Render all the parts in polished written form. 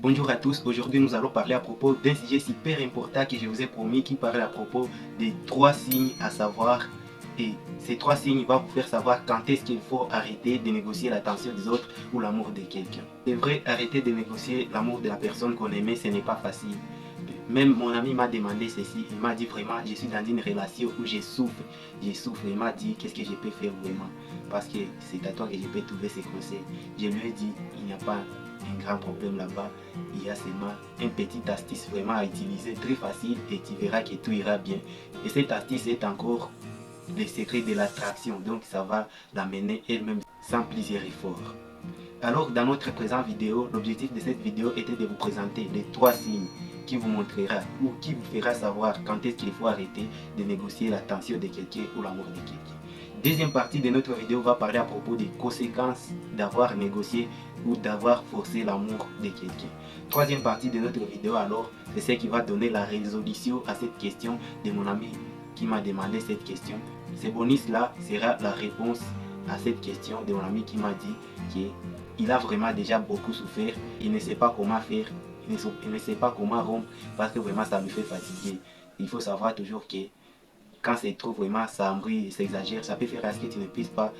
Bonjour à tous, aujourd'hui nous allons parler à propos d'un sujet super important que je vous ai promis qui parle à propos des 3 signes à savoir. Et ces 3 signes vont vous faire savoir quand est-ce qu'il faut arrêter de négocier l'attention des autres ou l'amour de quelqu'un. C'est vrai, arrêter de négocier l'amour de la personne qu'on aimait, ce n'est pas facile. Même mon ami m'a demandé ceci, il m'a dit vraiment, je suis dans une relation où je souffre, il m'a dit qu'est-ce que je peux faire vraiment, parce que c'est à toi que je peux trouver ces conseils. Je lui ai dit, il n'y a pas un grand problème là-bas, il y a seulement un petit astuce vraiment à utiliser, très facile, et tu verras que tout ira bien. Et cette astuce est encore le secret de l'attraction, donc ça va l'amener elle-même sans plusieurs efforts. Alors dans notre présente vidéo, l'objectif de cette vidéo était de vous présenter les 3 signes qui vous montrera ou qui vous fera savoir quand est-ce qu'il faut arrêter de négocier l'attention de quelqu'un ou l'amour de quelqu'un. Deuxième partie de notre vidéo va parler à propos des conséquences d'avoir négocié ou d'avoir forcé l'amour de quelqu'un. Troisième partie de notre vidéo alors, c'est ce qui va donner la résolution à cette question de mon ami qui m'a demandé cette question. Ce bonus là sera la réponse à cette question de mon ami qui m'a dit qu'il a vraiment déjà beaucoup souffert, il ne sait pas comment faire, il ne sait pas comment rompre parce que vraiment ça me fait fatiguer. Il faut savoir toujours que quand c'est trop vraiment, ça embrouille et s'exagère, ça peut faire à ce que tu ne puisses pas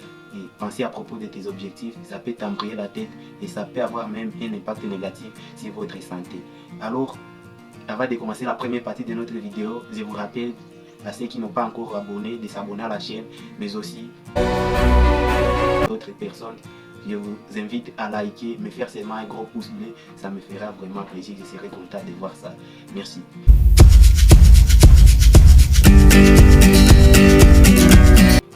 penser à propos de tes objectifs, ça peut t'embrouiller la tête et ça peut avoir même un impact négatif sur votre santé. Alors, avant de commencer la première partie de notre vidéo, je vous rappelle à ceux qui n'ont pas encore abonné de s'abonner à la chaîne, mais aussi d'autres personnes. Je vous invite à liker, me faire seulement un gros pouce bleu, ça me fera vraiment plaisir, je serai content de voir ça. Merci.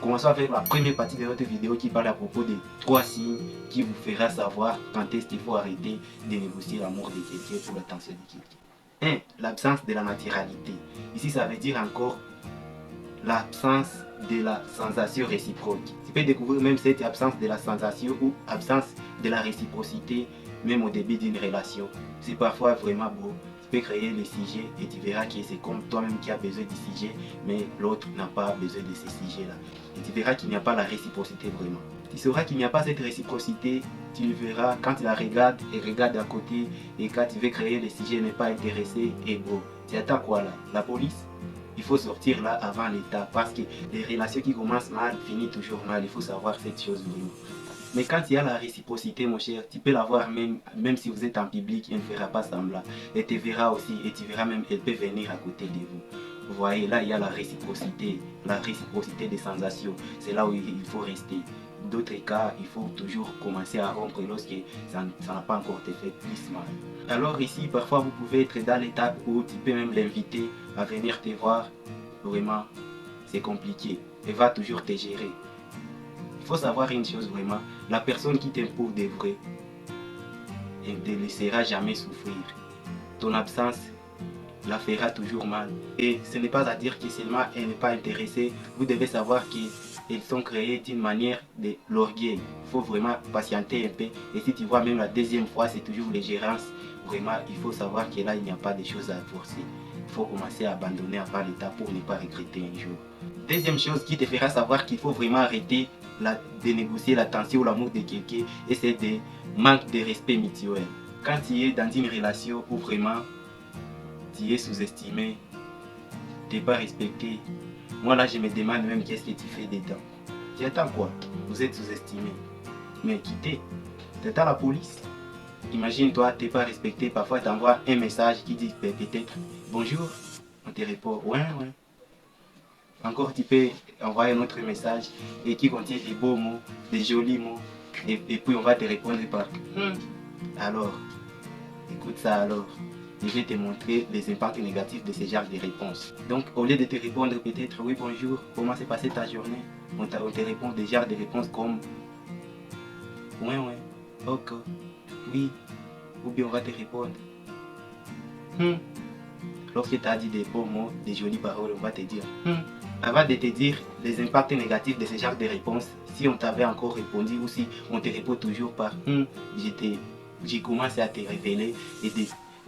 Commençons avec la première partie de notre vidéo qui parle à propos des 3 signes qui vous fera savoir quand est-ce qu'il faut arrêter de négocier l'amour de quelqu'un ou l'attention de quelqu'un. 1. L'absence de la naturalité. Ici, ça veut dire encore l'absence de la sensation réciproque. Tu peux découvrir même cette absence de la sensation ou absence de la réciprocité même au début d'une relation. C'est parfois vraiment beau. Tu peux créer le sujet et tu verras que c'est comme toi-même qui as besoin du sujet, mais l'autre n'a pas besoin de ce sujet-là. Et tu verras qu'il n'y a pas la réciprocité vraiment. Tu sauras qu'il n'y a pas cette réciprocité, tu le verras quand tu la regardes et regarde à côté, et quand tu veux créer le sujet n'est pas intéressé, et bon, tu attends quoi là? La police? Il faut sortir là avant l'état parce que les relations qui commencent mal finissent toujours mal. Il faut savoir cette chose vraiment. Mais quand il y a la réciprocité, mon cher, tu peux l'avoir même si vous êtes en public, elle ne fera pas semblant. Elle te verra aussi et tu verras même, elle peut venir à côté de vous. Vous voyez, là il y a la réciprocité des sensations. C'est là où il faut rester. D'autres cas, il faut toujours commencer à rompre lorsque ça n'a pas encore été fait plus mal. Alors ici, parfois vous pouvez être dans l'étape où tu peux même l'inviter à venir te voir. Vraiment, c'est compliqué. Elle va toujours te gérer. Il faut savoir une chose vraiment, la personne qui t'aime pour de vrai, elle ne te laissera jamais souffrir. Ton absence la fera toujours mal. Et ce n'est pas à dire que seulement elle n'est pas intéressée. Vous devez savoir qu'elles sont créées d'une manière de l'orgueil. Il faut vraiment patienter un peu. Et si tu vois même la deuxième fois, c'est toujours les gérances. Vraiment, il faut savoir que là, il n'y a pas de choses à forcer. Il faut commencer à abandonner avant l'état pour ne pas regretter un jour. Deuxième chose qui te fera savoir qu'il faut vraiment arrêter de négocier l'attention ou l'amour de quelqu'un, et c'est des manques de respect mutuel. Quand tu es dans une relation où vraiment tu es sous-estimé, tu n'es pas respecté, moi là je me demande même qu'est-ce que tu fais dedans. Tu attends quoi? Vous êtes sous-estimé. Mais quittez, tu attends la police. Imagine-toi, tu n'es pas respecté, parfois tu envoies un message qui dit peut-être bonjour, on te répond ouais. Encore tu peux envoyer un autre message et qui contient des beaux mots, des jolis mots, et puis on va te répondre par alors, écoute ça alors. Je vais te montrer les impacts négatifs de ce genre de réponses. Donc au lieu de te répondre peut-être oui bonjour, comment s'est passée ta journée, on te répond des genres de réponses comme ouais, ok, oui, ou bien on va te répondre Lorsque tu as dit des beaux mots, des jolies paroles, on va te dire Avant de te dire les impacts négatifs de ce genre de réponses, si on t'avait encore répondu ou si on te répond toujours par j'ai commencé à te révéler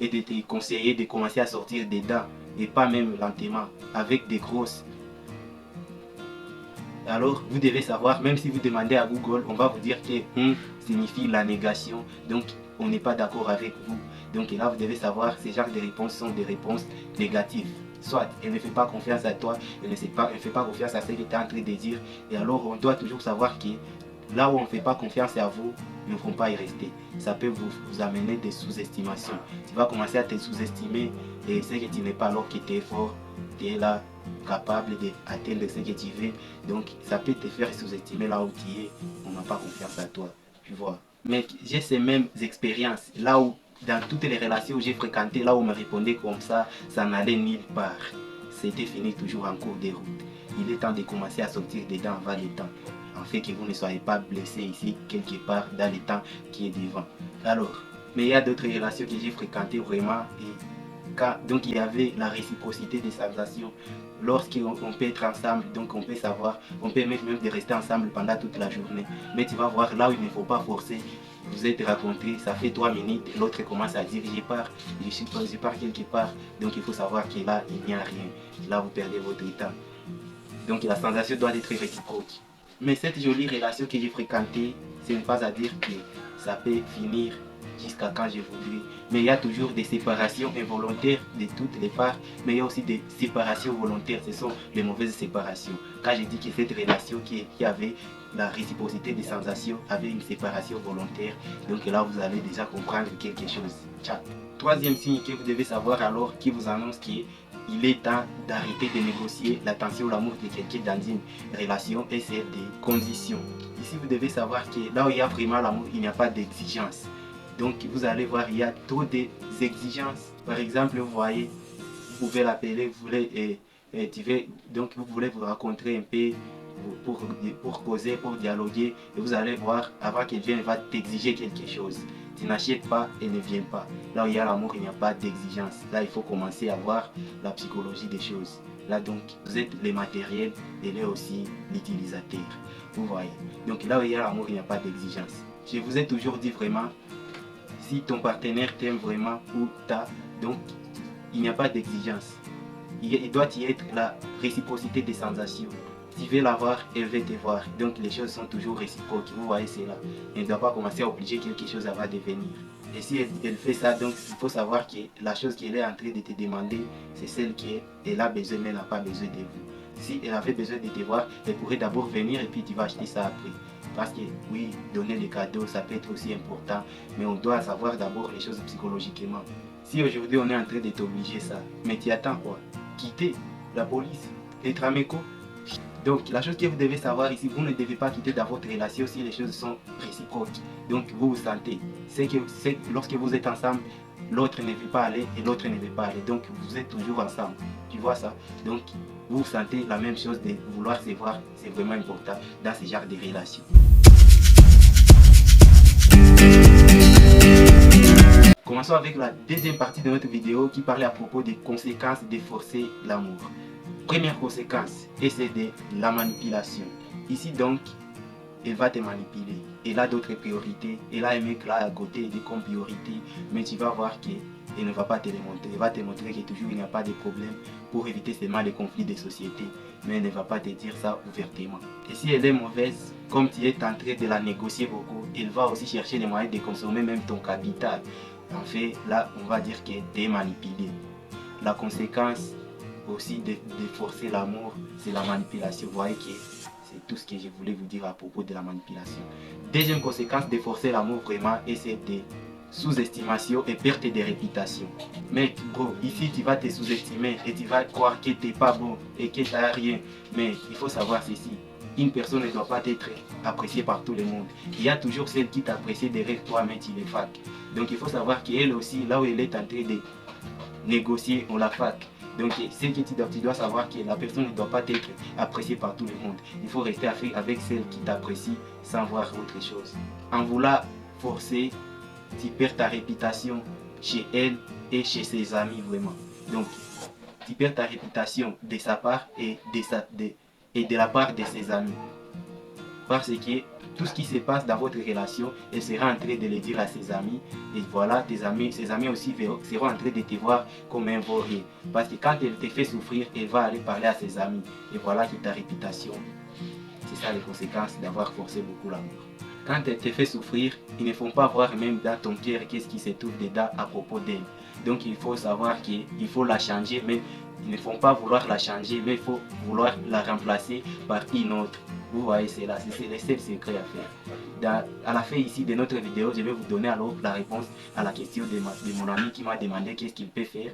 et de te conseiller de commencer à sortir dedans et pas même lentement, avec des grosses. Alors vous devez savoir, même si vous demandez à Google, on va vous dire que signifie la négation, donc on n'est pas d'accord avec vous. Donc là, vous devez savoir, ces genres de réponses sont des réponses négatives. Soit elle ne fait pas confiance à toi, elle ne fait pas confiance à ce que tu es en train de dire. Et alors, on doit toujours savoir que là où on ne fait pas confiance à vous, ils ne vont pas y rester. Ça peut vous amener des sous-estimations. Tu vas commencer à te sous-estimer et ce que tu n'es pas alors que tu es fort, tu es là, capable d'atteindre ce que tu veux. Donc, ça peut te faire sous-estimer là où tu es. On n'a pas confiance à toi, tu vois. Mais j'ai ces mêmes expériences là où, dans toutes les relations où j'ai fréquenté, là où on me répondait comme ça n'allait nulle part. C'était fini toujours en cours de route. Il est temps de commencer à sortir dedans avant le temps, en fait que vous ne soyez pas blessé ici, quelque part dans le temps qui est devant. Alors, mais il y a d'autres relations que j'ai fréquentées vraiment, et donc il y avait la réciprocité des sensations. Lorsqu'on peut être ensemble, donc on peut savoir, on peut même de rester ensemble pendant toute la journée. Mais tu vas voir là où il ne faut pas forcer. Vous êtes rencontrés, ça fait 3 minutes, l'autre commence à dire je pars quelque part. Donc il faut savoir que là, il n'y a rien. Là, vous perdez votre temps. Donc la sensation doit être réciproque. Mais cette jolie relation que j'ai fréquentée, ce n'est pas à dire que ça peut finir jusqu'à quand je voudrais. Mais il y a toujours des séparations involontaires de toutes les parts, mais il y a aussi des séparations volontaires. Ce sont les mauvaises séparations. Quand je dis que cette relation qui avait la réciprocité des sensations avait une séparation volontaire, donc là vous allez déjà comprendre quelque chose. Ciao. Troisième signe que vous devez savoir alors, qui vous annonce qu'il est temps d'arrêter de négocier l'attention ou l'amour de quelqu'un dans une relation, et c'est des conditions. Ici vous devez savoir que là où il y a vraiment l'amour, il n'y a pas d'exigence. Donc vous allez voir, il y a trop d'exigences. Par exemple, vous voyez, vous pouvez l'appeler, vous voulez vous rencontrer un peu pour causer, pour dialoguer, et vous allez voir, avant qu'elle vienne, elle va t'exiger quelque chose. Tu n'achètes pas, elle ne vient pas. Là où il y a l'amour, il n'y a pas d'exigence. Là, il faut commencer à voir la psychologie des choses. Là, donc, vous êtes les matériels, elle est aussi l'utilisateur. Vous voyez. Donc, là où il y a l'amour, il n'y a pas d'exigence. Je vous ai toujours dit vraiment, si ton partenaire t'aime vraiment ou t'as, donc, il n'y a pas d'exigence. Il doit y être la réciprocité des sensations. Tu veux la voir, elle veut te voir. Donc les choses sont toujours réciproques. Vous voyez cela. Elle ne doit pas commencer à obliger quelque chose à va devenir. Et si elle fait ça, donc il faut savoir que la chose qu'elle est en train de te demander, c'est celle qu'elle a besoin, mais elle n'a pas besoin de vous. Si elle avait besoin de te voir, elle pourrait d'abord venir et puis tu vas acheter ça après. Parce que oui, donner des cadeaux, ça peut être aussi important, mais on doit savoir d'abord les choses psychologiquement. Si aujourd'hui on est en train de t'obliger ça, mais tu attends quoi? Quitter la police, être amicaux. Donc la chose que vous devez savoir ici, vous ne devez pas quitter dans votre relation si les choses sont réciproques. Donc vous vous sentez, c'est que lorsque vous êtes ensemble, l'autre ne veut pas aller et l'autre ne veut pas aller. Donc vous êtes toujours ensemble. Tu vois ça? Donc vous sentez la même chose de vouloir se voir, c'est vraiment important dans ce genre de relations. Commençons avec la deuxième partie de notre vidéo qui parlait à propos des conséquences de forcer l'amour. Première conséquence, et c'est de la manipulation. Ici donc, elle va te manipuler. Elle a d'autres priorités. Elle a un mec là à côté comme priorité. Mais tu vas voir qu'elle ne va pas te le montrer. Elle va te montrer que toujours il n'y a pas de problème pour éviter seulement les conflits de société. Mais elle ne va pas te dire ça ouvertement. Et si elle est mauvaise, comme tu es en train de la négocier beaucoup, elle va aussi chercher les moyens de consommer même ton capital. En fait, là, on va dire qu'elle t'est manipulée. La conséquence aussi de forcer l'amour, c'est la manipulation. Vous voyez que c'est tout ce que je voulais vous dire à propos de la manipulation. Deuxième conséquence de forcer l'amour vraiment, et c'est des sous-estimation et perte de réputation. Mec, bro, ici tu vas te sous-estimer et tu vas croire que tu n'es pas bon et que tu n'as rien. Mais il faut savoir ceci. Une personne ne doit pas être appréciée par tout le monde. Il y a toujours celle qui t'apprécie derrière toi, mais tu les fac. Donc il faut savoir qu'elle aussi, là où elle est en train de négocier, on la fac. Donc c'est que tu dois savoir que la personne ne doit pas être appréciée par tout le monde. Il faut rester avec celle qui t'apprécie sans voir autre chose. En voulant forcer, tu perds ta réputation chez elle et chez ses amis vraiment. Donc tu perds ta réputation de sa part et de la part de ses amis. Parce que tout ce qui se passe dans votre relation, elle sera en train de le dire à ses amis. Et voilà, ses amis aussi seront en train de te voir comme un vaurien. Parce que quand elle te fait souffrir, elle va aller parler à ses amis. Et voilà que ta réputation, c'est ça les conséquences d'avoir forcé beaucoup l'amour. quand elle te fait souffrir, ils ne font pas voir même dans ton cœur qu'est-ce qui se trouve dedans à propos d'elle. Donc il faut savoir qu'il faut la changer, mais ils ne font pas vouloir la changer, mais il faut vouloir la remplacer par une autre. Vous voyez, c'est là, c'est le seul secret à faire. À la fin ici de notre vidéo, je vais vous donner alors la réponse à la question de mon ami qui m'a demandé qu'est-ce qu'il peut faire.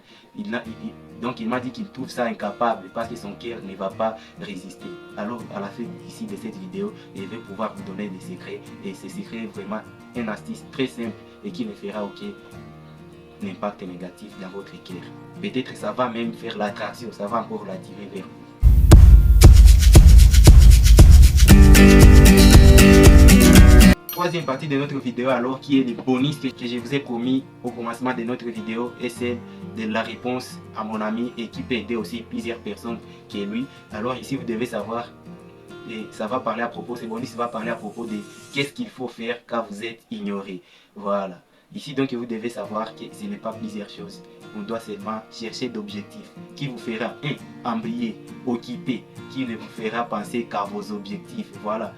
Donc il m'a dit qu'il trouve ça incapable parce que son cœur ne va pas résister. Alors à la fin ici de cette vidéo, je vais pouvoir vous donner des secrets. Et ce secret est vraiment une astuce très simple et qui ne fera aucun impact négatif dans votre cœur. Peut-être ça va même faire l'attraction, ça va encore l'attirer vers vous. Troisième partie de notre vidéo alors, qui est le bonus que je vous ai promis au commencement de notre vidéo, et c'est de la réponse à mon ami et qui peut aider aussi plusieurs personnes que lui. Alors ici vous devez savoir, et ça va parler à propos, ce bonus va parler à propos de qu'est-ce qu'il faut faire quand vous êtes ignoré. Voilà. Ici donc vous devez savoir que ce n'est pas plusieurs choses. On doit seulement chercher d'objectifs qui vous fera embrayer, occuper, qui ne vous fera penser qu'à vos objectifs. Voilà.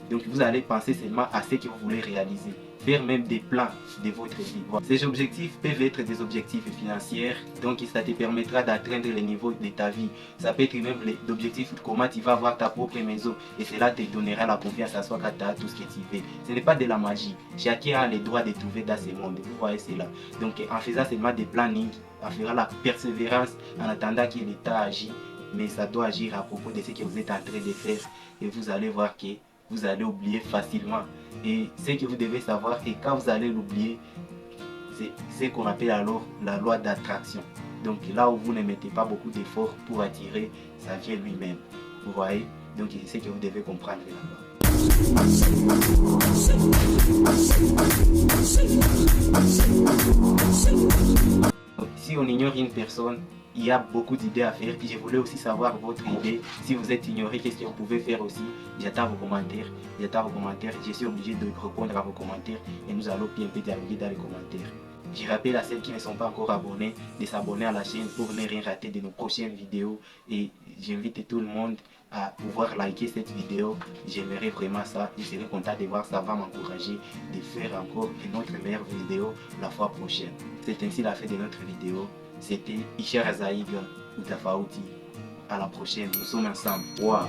Donc vous allez penser seulement à ce que vous voulez réaliser. Faire même des plans de votre vie. Voilà. Ces objectifs peuvent être des objectifs financiers, donc ça te permettra d'atteindre le niveau de ta vie. Ça peut être même l'objectif comment tu vas avoir ta propre maison et cela te donnera la confiance à soi quand tu as tout ce que tu veux. Ce n'est pas de la magie. Chacun a le droit de trouver dans ce monde. Vous voyez cela. Donc en faisant seulement des plannings, en faisant la persévérance en attendant que l'État agisse, mais ça doit agir à propos de ce que vous êtes en train de faire et vous allez voir que vous allez oublier facilement. Et ce que vous devez savoir, et quand vous allez l'oublier, c'est ce qu'on appelle alors la loi d'attraction. Donc là où vous ne mettez pas beaucoup d'efforts pour attirer, ça vient lui-même. Vous voyez? Donc c'est ce que vous devez comprendre là-bas. Si on ignore une personne, il y a beaucoup d'idées à faire. Puis je voulais aussi savoir votre idée. Si vous êtes ignoré, qu'est-ce que vous pouvez faire aussi? J'attends vos commentaires. Je suis obligé de répondre à vos commentaires et nous allons bien dialoguer dans les commentaires. Je rappelle à celles qui ne sont pas encore abonnés de s'abonner à la chaîne pour ne rien rater de nos prochaines vidéos. Et j'invite tout le monde à pouvoir liker cette vidéo. J'aimerais vraiment ça. Je serai content de voir, ça va m'encourager de faire encore une autre meilleure vidéo la fois prochaine. C'est ainsi la fin de notre vidéo. C'était Ishara Zaïga ou Tafauti. À la prochaine, nous sommes ensemble. Wow.